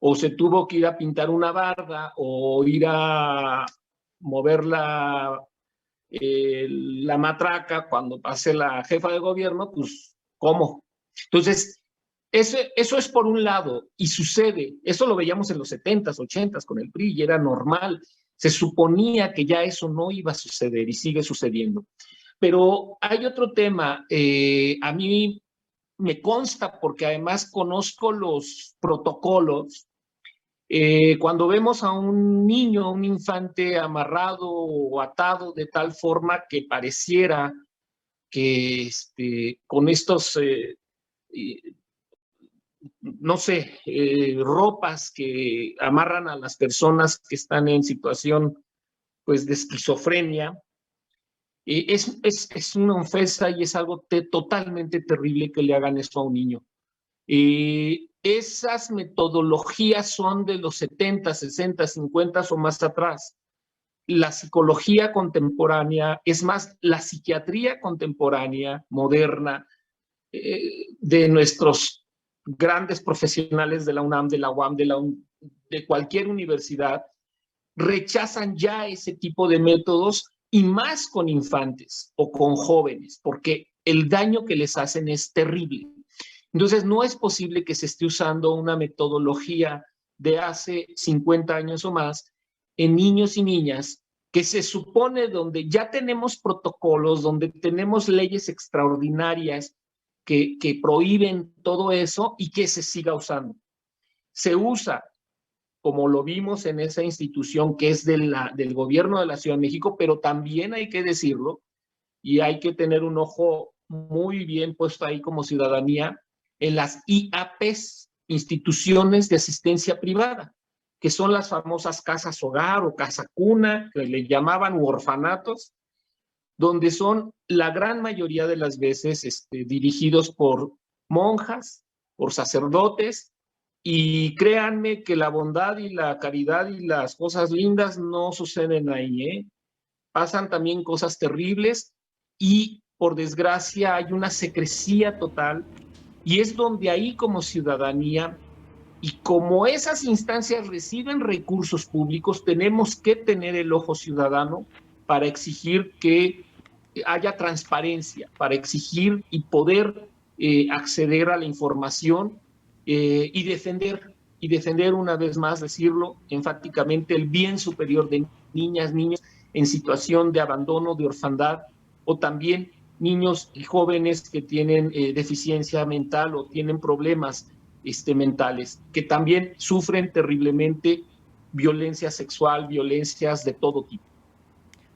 o se tuvo que ir a pintar una barda, o ir a mover la matraca cuando pase la jefa de gobierno, pues, ¿cómo? Entonces, eso es por un lado, y sucede. Eso lo veíamos en los 70s, 80s con el PRI, y era normal. Se suponía que ya eso no iba a suceder, y sigue sucediendo. Pero hay otro tema, a mí me consta, porque además conozco los protocolos. Cuando vemos a un niño, un infante amarrado o atado de tal forma que pareciera que con estos, no sé, ropas que amarran a las personas que están en situación, pues, de esquizofrenia, es una ofensa, y es algo totalmente terrible que le hagan eso a un niño. Esas metodologías son de los 70, 60, 50 o más atrás. La psicología contemporánea, es más, la psiquiatría contemporánea, moderna, de nuestros grandes profesionales de la UNAM, de la UAM, de cualquier universidad, rechazan ya ese tipo de métodos, y más con infantes o con jóvenes, porque el daño que les hacen es terrible. Entonces, no es posible que se esté usando una metodología de hace 50 años o más en niños y niñas, que se supone donde ya tenemos protocolos, donde tenemos leyes extraordinarias que prohíben todo eso, y que se siga usando. Se usa, como lo vimos en esa institución que es del gobierno de la Ciudad de México, pero también hay que decirlo, y hay que tener un ojo muy bien puesto ahí como ciudadanía, en las IAPs, instituciones de asistencia privada, que son las famosas casas hogar o casa cuna, que le llamaban, u orfanatos, donde son la gran mayoría de las veces dirigidos por monjas, por sacerdotes, y créanme que la bondad y la caridad y las cosas lindas no suceden ahí, Pasan también cosas terribles, y por desgracia hay una secrecía total, y es donde ahí, como ciudadanía, y como esas instancias reciben recursos públicos, tenemos que tener el ojo ciudadano para exigir que haya transparencia, para exigir y poder acceder a la información, y defender una vez más, decirlo enfáticamente, el bien superior de niñas, niños en situación de abandono, de orfandad, o también niños y jóvenes que tienen deficiencia mental o tienen problemas mentales, que también sufren terriblemente violencia sexual, violencias de todo tipo.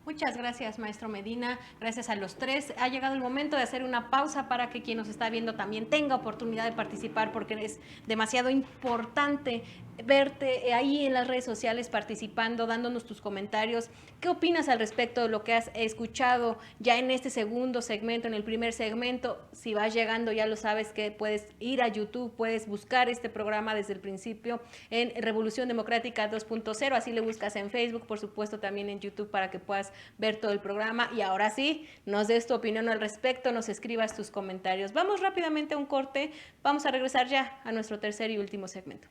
Muchas gracias, maestro Medina. Gracias a los tres. Ha llegado el momento de hacer una pausa para que quien nos está viendo también tenga oportunidad de participar, porque es demasiado importante verte ahí en las redes sociales participando, dándonos tus comentarios. ¿Qué opinas al respecto de lo que has escuchado ya en este segundo segmento, en el primer segmento? Si vas llegando, ya lo sabes que puedes ir a YouTube, puedes buscar este programa desde el principio en Revolución Democrática 2.0, así le buscas en Facebook, por supuesto también en YouTube para que puedas ver todo el programa. Y ahora sí, nos des tu opinión al respecto, nos escribas tus comentarios. Vamos rápidamente a un corte, vamos a regresar ya a nuestro tercer y último segmento.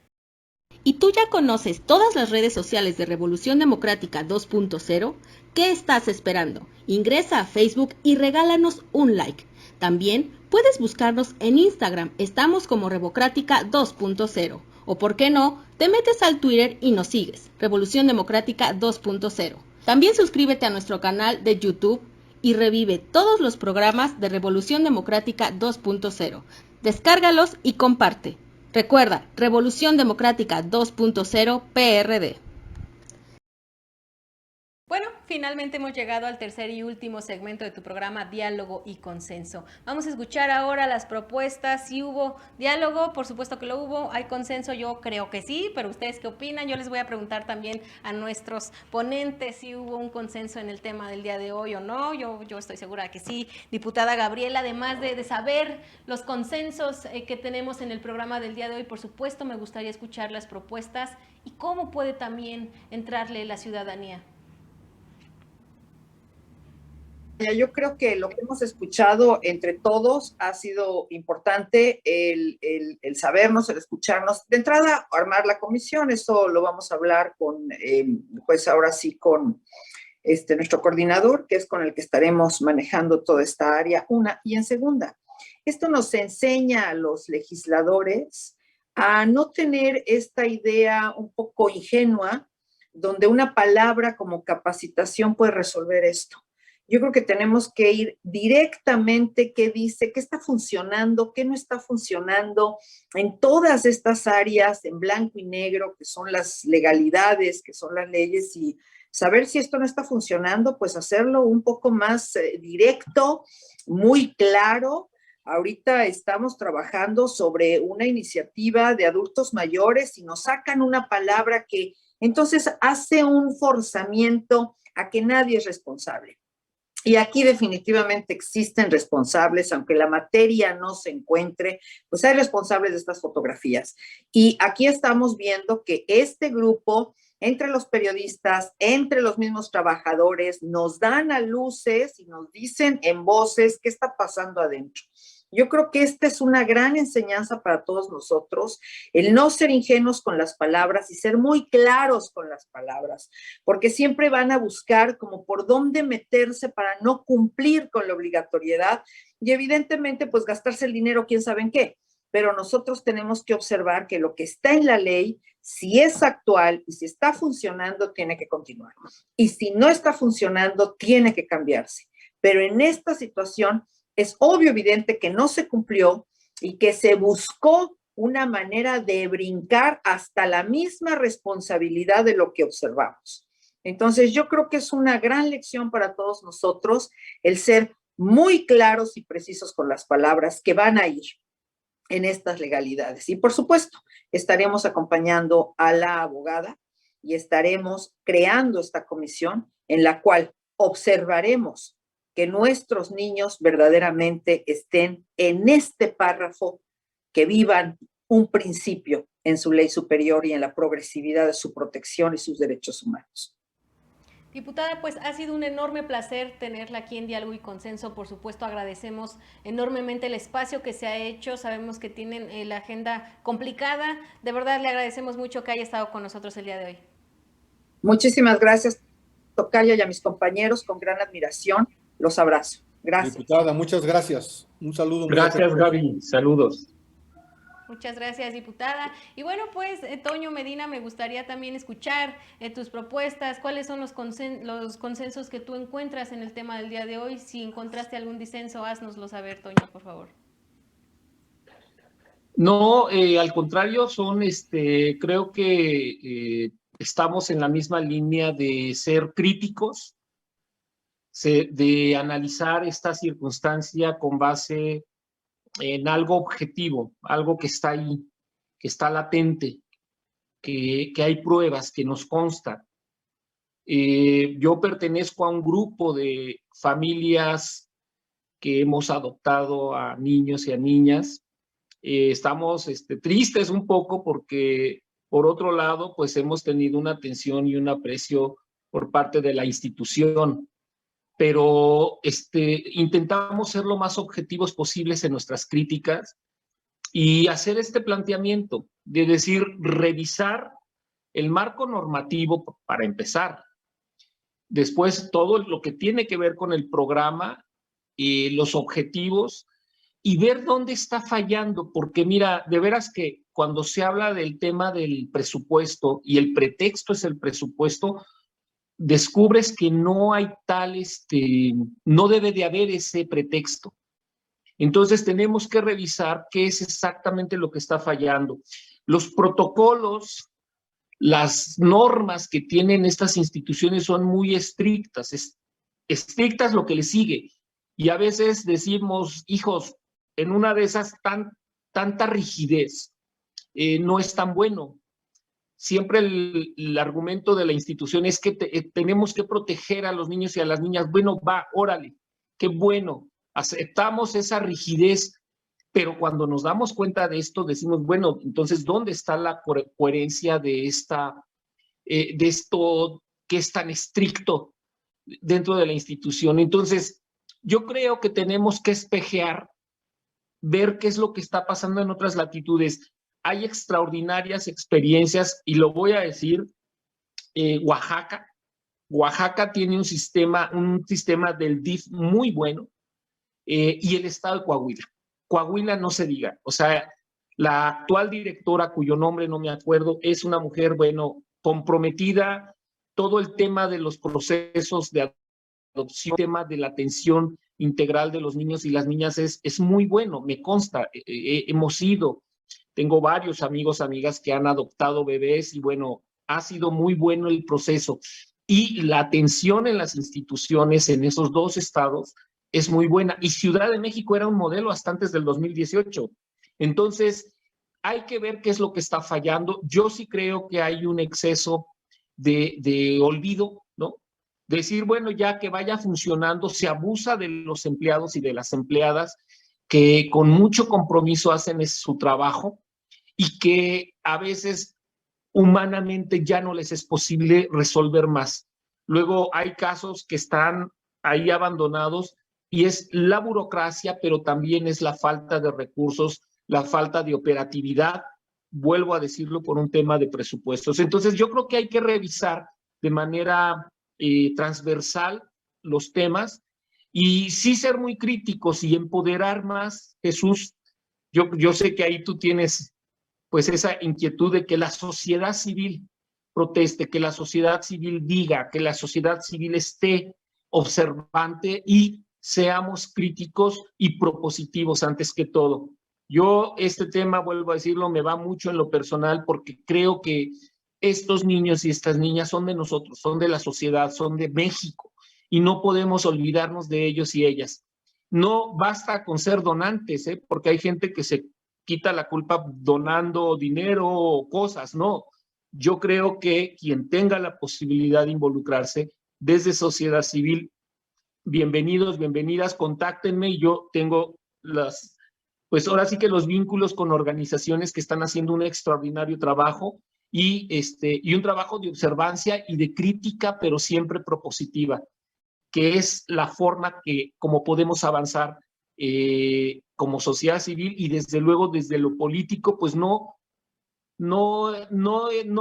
¿Y tú ya conoces todas las redes sociales de Revolución Democrática 2.0? ¿Qué estás esperando? Ingresa a Facebook y regálanos un like. También puedes buscarnos en Instagram, estamos como Revocrática 2.0. O por qué no, te metes al Twitter y nos sigues, Revolución Democrática 2.0. También suscríbete a nuestro canal de YouTube y revive todos los programas de Revolución Democrática 2.0. Descárgalos y comparte. Recuerda, Revolución Democrática 2.0 PRD. Bueno, finalmente hemos llegado al tercer y último segmento de tu programa Diálogo y Consenso. Vamos a escuchar ahora las propuestas. Si hubo diálogo, por supuesto que lo hubo. ¿Hay consenso? Yo creo que sí, pero ¿ustedes qué opinan? Yo les voy a preguntar también a nuestros ponentes si hubo un consenso en el tema del día de hoy o no. Yo estoy segura que sí. Diputada Gabriela, además de saber los consensos que tenemos en el programa del día de hoy, por supuesto me gustaría escuchar las propuestas y cómo puede también entrarle la ciudadanía. Yo creo que lo que hemos escuchado entre todos ha sido importante, el sabernos, el escucharnos. De entrada, armar la comisión, eso lo vamos a hablar con, pues ahora sí, con nuestro coordinador, que es con el que estaremos manejando toda esta área, una. Y en segunda, esto nos enseña a los legisladores a no tener esta idea un poco ingenua, donde una palabra como capacitación puede resolver esto. Yo creo que tenemos que ir directamente qué dice, qué está funcionando, qué no está funcionando en todas estas áreas en blanco y negro, que son las legalidades, que son las leyes, y saber si esto no está funcionando, pues hacerlo un poco más directo, muy claro. Ahorita estamos trabajando sobre una iniciativa de adultos mayores y nos sacan una palabra que entonces hace un forzamiento a que nadie es responsable. Y aquí definitivamente existen responsables, aunque la materia no se encuentre, pues hay responsables de estas fotografías. Y aquí estamos viendo que este grupo, entre los periodistas, entre los mismos trabajadores, nos dan a luces y nos dicen en voces qué está pasando adentro. Yo creo que esta es una gran enseñanza para todos nosotros, el no ser ingenuos con las palabras y ser muy claros con las palabras, porque siempre van a buscar como por dónde meterse para no cumplir con la obligatoriedad y evidentemente pues gastarse el dinero quién sabe en qué. Pero nosotros tenemos que observar que lo que está en la ley, si es actual y si está funcionando, tiene que continuar. Y si no está funcionando, tiene que cambiarse. Pero en esta situación es obvio, evidente que no se cumplió y que se buscó una manera de brincar hasta la misma responsabilidad de lo que observamos. Entonces, yo creo que es una gran lección para todos nosotros el ser muy claros y precisos con las palabras que van a ir en estas legalidades. Y por supuesto, estaremos acompañando a la abogada y estaremos creando esta comisión en la cual observaremos que nuestros niños verdaderamente estén en este párrafo, que vivan un principio en su ley superior y en la progresividad de su protección y sus derechos humanos. Diputada, pues ha sido un enorme placer tenerla aquí en Diálogo y Consenso. Por supuesto, agradecemos enormemente el espacio que se ha hecho. Sabemos que tienen la agenda complicada. De verdad, le agradecemos mucho que haya estado con nosotros el día de hoy. Muchísimas gracias, tocaya, y a mis compañeros, con gran admiración. Los abrazo. Gracias. Diputada, muchas gracias. Un saludo. Gracias, Gaby. Saludos. Muchas gracias, diputada. Y bueno, pues, Toño Medina, me gustaría también escuchar tus propuestas. ¿Cuáles son los consensos que tú encuentras en el tema del día de hoy? Si encontraste algún disenso, haznoslo saber, Toño, por favor. No, al contrario, creo que estamos en la misma línea de ser críticos, de analizar esta circunstancia con base en algo objetivo, algo que está ahí, que está latente. que hay pruebas, que nos consta. Yo pertenezco a un grupo de familias que hemos adoptado a niños y a niñas. Estamos tristes un poco porque, por otro lado, pues hemos tenido una atención y un aprecio por parte de la institución, pero intentamos ser lo más objetivos posibles en nuestras críticas y hacer este planteamiento de decir, revisar el marco normativo para empezar. Después, todo lo que tiene que ver con el programa, los objetivos, y ver dónde está fallando, porque mira, de veras que cuando se habla del tema del presupuesto y el pretexto es el presupuesto, descubres que no hay tal, no debe de haber ese pretexto. Entonces tenemos que revisar qué es exactamente lo que está fallando. Los protocolos, las normas que tienen estas instituciones son muy estrictas, estrictas lo que le sigue. Y a veces decimos, hijos, en una de esas tanta rigidez no es tan bueno. Siempre el argumento de la institución es que tenemos que proteger a los niños y a las niñas. Bueno, va, órale, qué bueno, aceptamos esa rigidez, pero cuando nos damos cuenta de esto decimos, bueno, entonces, ¿dónde está la coherencia de esto que es tan estricto dentro de la institución? Entonces, yo creo que tenemos que espejear, ver qué es lo que está pasando en otras latitudes. Hay extraordinarias experiencias, y lo voy a decir, Oaxaca. Oaxaca tiene un sistema del DIF muy bueno, y el estado de Coahuila. Coahuila no se diga, o sea, la actual directora, cuyo nombre no me acuerdo, es una mujer, bueno, comprometida, todo el tema de los procesos de adopción, el tema de la atención integral de los niños y las niñas es muy bueno, me consta, hemos ido, tengo varios amigos, amigas que han adoptado bebés y bueno, ha sido muy bueno el proceso. Y la atención en las instituciones en esos dos estados es muy buena. Y Ciudad de México era un modelo hasta antes del 2018. Entonces, hay que ver qué es lo que está fallando. Yo sí creo que hay un exceso de olvido, ¿no? Decir, bueno, ya que vaya funcionando, se abusa de los empleados y de las empleadas que con mucho compromiso hacen su trabajo y que a veces humanamente ya no les es posible resolver más. Luego hay casos que están ahí abandonados y es la burocracia, pero también es la falta de recursos, la falta de operatividad, vuelvo a decirlo, por un tema de presupuestos. Entonces yo creo que hay que revisar de manera transversal los temas y sí ser muy críticos y empoderar más, Jesús. Yo sé que ahí tú tienes pues esa inquietud de que la sociedad civil proteste, que la sociedad civil diga, que la sociedad civil esté observante y seamos críticos y propositivos antes que todo. Yo este tema, vuelvo a decirlo, me va mucho en lo personal porque creo que estos niños y estas niñas son de nosotros, son de la sociedad, son de México y no podemos olvidarnos de ellos y ellas. No basta con ser donantes, porque hay gente que se quita la culpa donando dinero o cosas, no. Yo creo que quien tenga la posibilidad de involucrarse desde sociedad civil, bienvenidos, bienvenidas, contáctenme y yo tengo pues ahora sí que los vínculos con organizaciones que están haciendo un extraordinario trabajo y un trabajo de observancia y de crítica, pero siempre propositiva, que es la forma que como podemos avanzar como sociedad civil y desde luego desde lo político, pues no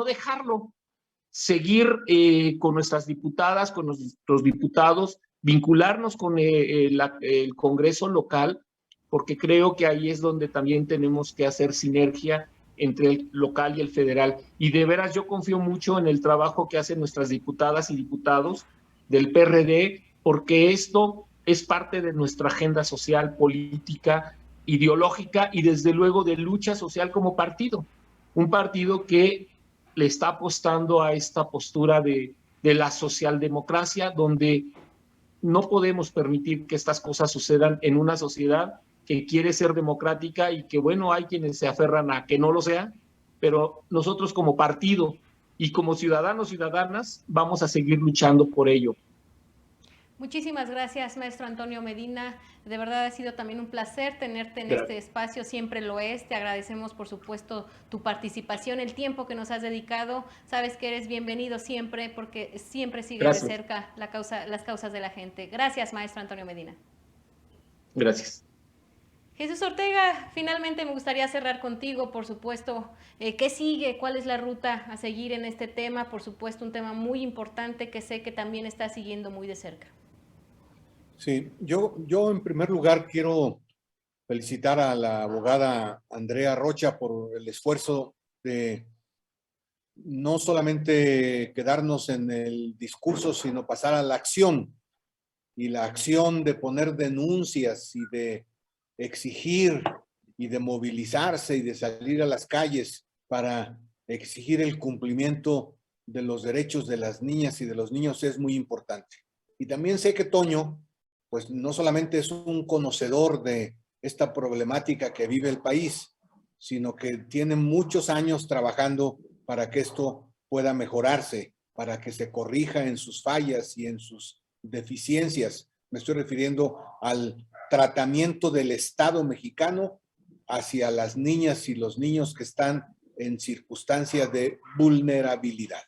dejarlo, seguir con nuestras diputadas, con nuestros diputados, vincularnos con el Congreso local, porque creo que ahí es donde también tenemos que hacer sinergia entre el local y el federal. Y de veras yo confío mucho en el trabajo que hacen nuestras diputadas y diputados del PRD, porque esto es parte de nuestra agenda social, política, ideológica y desde luego de lucha social como partido. Un partido que le está apostando a esta postura de la socialdemocracia, donde no podemos permitir que estas cosas sucedan en una sociedad que quiere ser democrática y que, bueno, hay quienes se aferran a que no lo sea, pero nosotros como partido y como ciudadanos, ciudadanas, vamos a seguir luchando por ello. Muchísimas gracias, maestro Antonio Medina. De verdad ha sido también un placer tenerte en Gracias. este espacio, siempre lo es. Te agradecemos, por supuesto, tu participación, el tiempo que nos has dedicado. Sabes que eres bienvenido siempre, porque siempre sigues Gracias. de cerca las causas de la gente. Gracias, maestro Antonio Medina. Gracias. Jesús Ortega, finalmente me gustaría cerrar contigo, por supuesto. ¿Qué sigue? ¿Cuál es la ruta a seguir en este tema? Por supuesto, un tema muy importante que sé que también está siguiendo muy de cerca. Sí, yo en primer lugar quiero felicitar a la abogada Andrea Rocha por el esfuerzo de no solamente quedarnos en el discurso, sino pasar a la acción. Y la acción de poner denuncias y de exigir y de movilizarse y de salir a las calles para exigir el cumplimiento de los derechos de las niñas y de los niños es muy importante. Y también sé que Toño, pues no solamente es un conocedor de esta problemática que vive el país, sino que tiene muchos años trabajando para que esto pueda mejorarse, para que se corrija en sus fallas y en sus deficiencias. Me estoy refiriendo al tratamiento del Estado mexicano hacia las niñas y los niños que están en circunstancias de vulnerabilidad.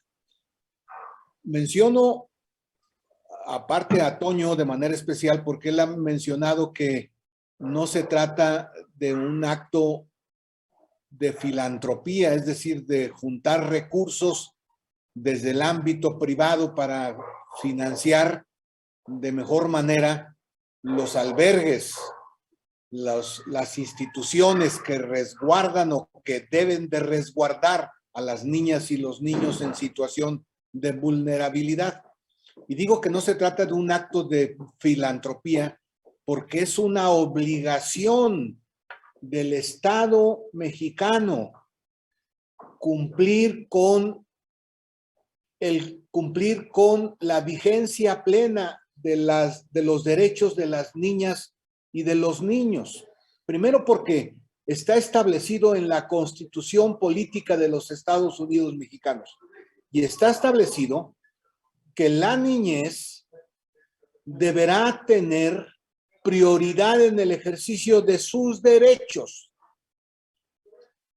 Menciono aparte a Toño de manera especial porque él ha mencionado que no se trata de un acto de filantropía, es decir, de juntar recursos desde el ámbito privado para financiar de mejor manera los albergues, las instituciones que resguardan o que deben de resguardar a las niñas y los niños en situación de vulnerabilidad. Y digo que no se trata de un acto de filantropía porque es una obligación del Estado mexicano cumplir con la vigencia plena de los derechos de las niñas y de los niños. Primero porque está establecido en la Constitución Política de los Estados Unidos Mexicanos y está establecido que la niñez deberá tener prioridad en el ejercicio de sus derechos.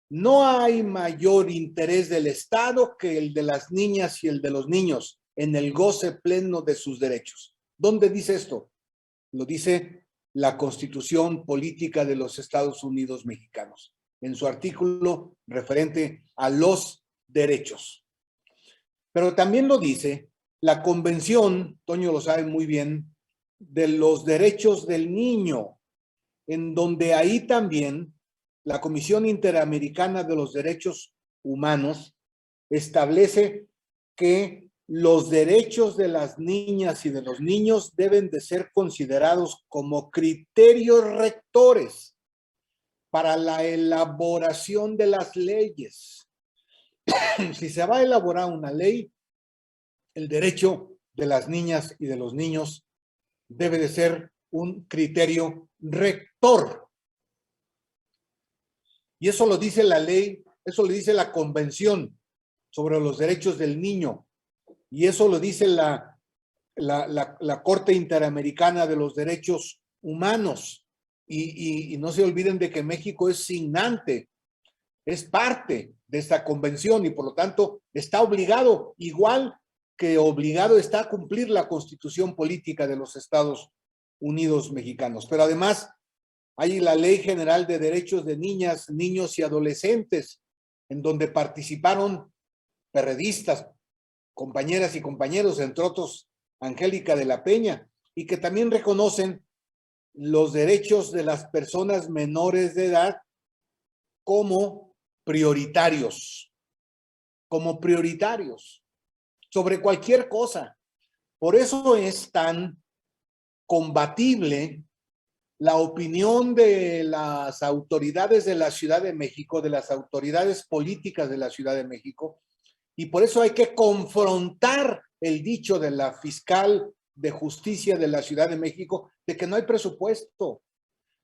No hay mayor interés del Estado que el de las niñas y el de los niños en el goce pleno de sus derechos. ¿Dónde dice esto? Lo dice la Constitución Política de los Estados Unidos Mexicanos, en su artículo referente a los derechos. Pero también lo dice la Convención, Toño lo sabe muy bien, de los derechos del niño, en donde ahí también la Comisión Interamericana de los Derechos Humanos establece que los derechos de las niñas y de los niños deben de ser considerados como criterios rectores para la elaboración de las leyes. Si se va a elaborar una ley, el derecho de las niñas y de los niños debe de ser un criterio rector. Y eso lo dice la ley, eso lo dice la Convención sobre los Derechos del Niño. Y eso lo dice la Corte Interamericana de los Derechos Humanos. Y no se olviden de que México es signante, es parte de esta convención y por lo tanto está obligado, igual que obligado está a cumplir la Constitución Política de los Estados Unidos Mexicanos. Pero además hay la Ley General de Derechos de Niñas, Niños y Adolescentes, en donde participaron periodistas, compañeras y compañeros, entre otros Angélica de la Peña, y que también reconocen los derechos de las personas menores de edad como prioritarios sobre cualquier cosa. Por eso es tan combatible la opinión de las autoridades de la Ciudad de México, de las autoridades políticas de la Ciudad de México, y por eso hay que confrontar el dicho de la fiscal de justicia de la Ciudad de México de que no hay presupuesto.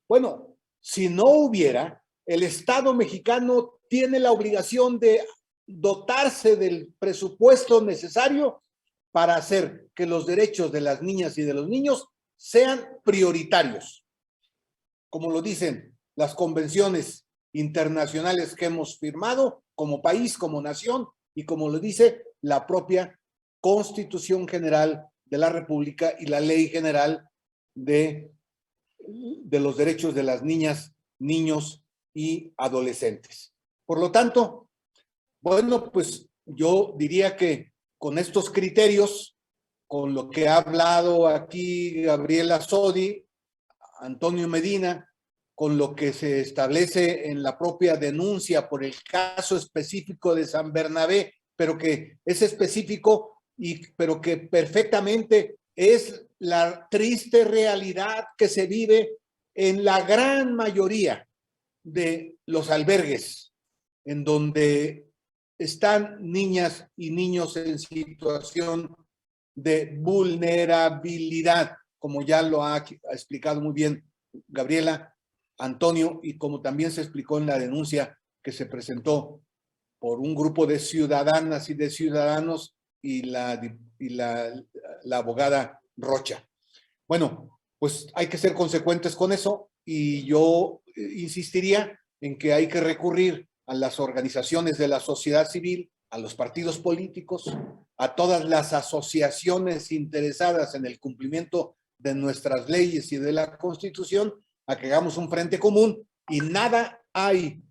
Bueno, si no hubiera, el Estado mexicano tiene la obligación de dotarse del presupuesto necesario para hacer que los derechos de las niñas y de los niños sean prioritarios, como lo dicen las convenciones internacionales que hemos firmado como país, como nación, y como lo dice la propia Constitución General de la República y la Ley General de los derechos de las niñas, niños y adolescentes. Por lo tanto, bueno, pues yo diría que con estos criterios, con lo que ha hablado aquí Gabriela Sodi, Antonio Medina, con lo que se establece en la propia denuncia por el caso específico de San Bernabé, pero que es específico pero que perfectamente es la triste realidad que se vive en la gran mayoría de los albergues, en donde están niñas y niños en situación de vulnerabilidad, como ya lo ha explicado muy bien Gabriela, Antonio, y como también se explicó en la denuncia que se presentó por un grupo de ciudadanas y de ciudadanos y la abogada Rocha. Bueno, pues hay que ser consecuentes con eso y yo insistiría en que hay que recurrir a las organizaciones de la sociedad civil, a los partidos políticos, a todas las asociaciones interesadas en el cumplimiento de nuestras leyes y de la Constitución, a que hagamos un frente común, y nada hay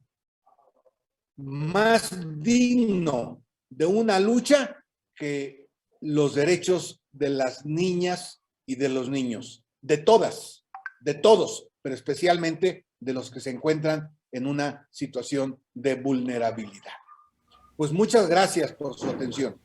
más digno de una lucha que los derechos de las niñas y de los niños, de todas, de todos, pero especialmente de los que se encuentran en una situación de vulnerabilidad. Pues muchas gracias por su atención.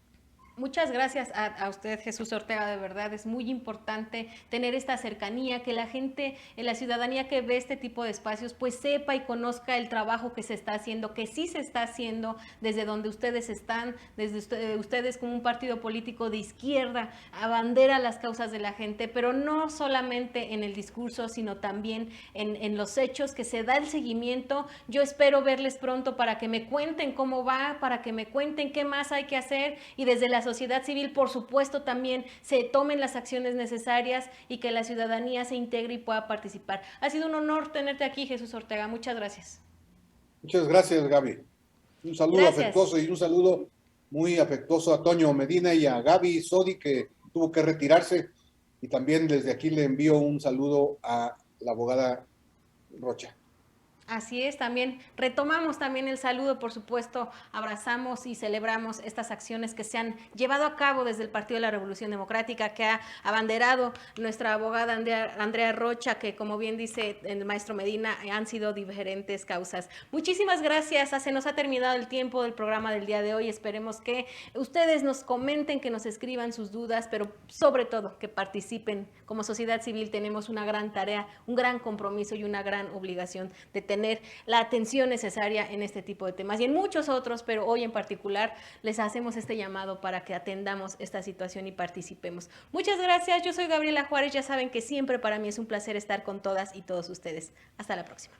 Muchas gracias a usted, Jesús Ortega, de verdad es muy importante tener esta cercanía, que la gente, la ciudadanía que ve este tipo de espacios, pues sepa y conozca el trabajo que se está haciendo, que sí se está haciendo desde donde ustedes están, desde ustedes como un partido político de izquierda, abandera las causas de la gente, pero no solamente en el discurso, sino también en los hechos, que se da el seguimiento. Yo espero verles pronto para que me cuenten cómo va, para que me cuenten qué más hay que hacer, y desde la sociedad civil, por supuesto, también se tomen las acciones necesarias y que la ciudadanía se integre y pueda participar. Ha sido un honor tenerte aquí, Jesús Ortega. Muchas gracias. Muchas gracias, Gaby. Un saludo afectuoso y un saludo muy afectuoso a Toño Medina y a Gaby Sodi, que tuvo que retirarse. Y también desde aquí le envío un saludo a la abogada Rocha. Así es, también retomamos también el saludo, por supuesto, abrazamos y celebramos estas acciones que se han llevado a cabo desde el Partido de la Revolución Democrática, que ha abanderado nuestra abogada Andrea Rocha, que como bien dice el maestro Medina, han sido diferentes causas. Muchísimas gracias, se nos ha terminado el tiempo del programa del día de hoy, esperemos que ustedes nos comenten, que nos escriban sus dudas, pero sobre todo que participen. Como sociedad civil tenemos una gran tarea, un gran compromiso y una gran obligación de tener la atención necesaria en este tipo de temas y en muchos otros, pero hoy en particular les hacemos este llamado para que atendamos esta situación y participemos. Muchas gracias, yo soy Gabriela Juárez, ya saben que siempre para mí es un placer estar con todas y todos ustedes. Hasta la próxima.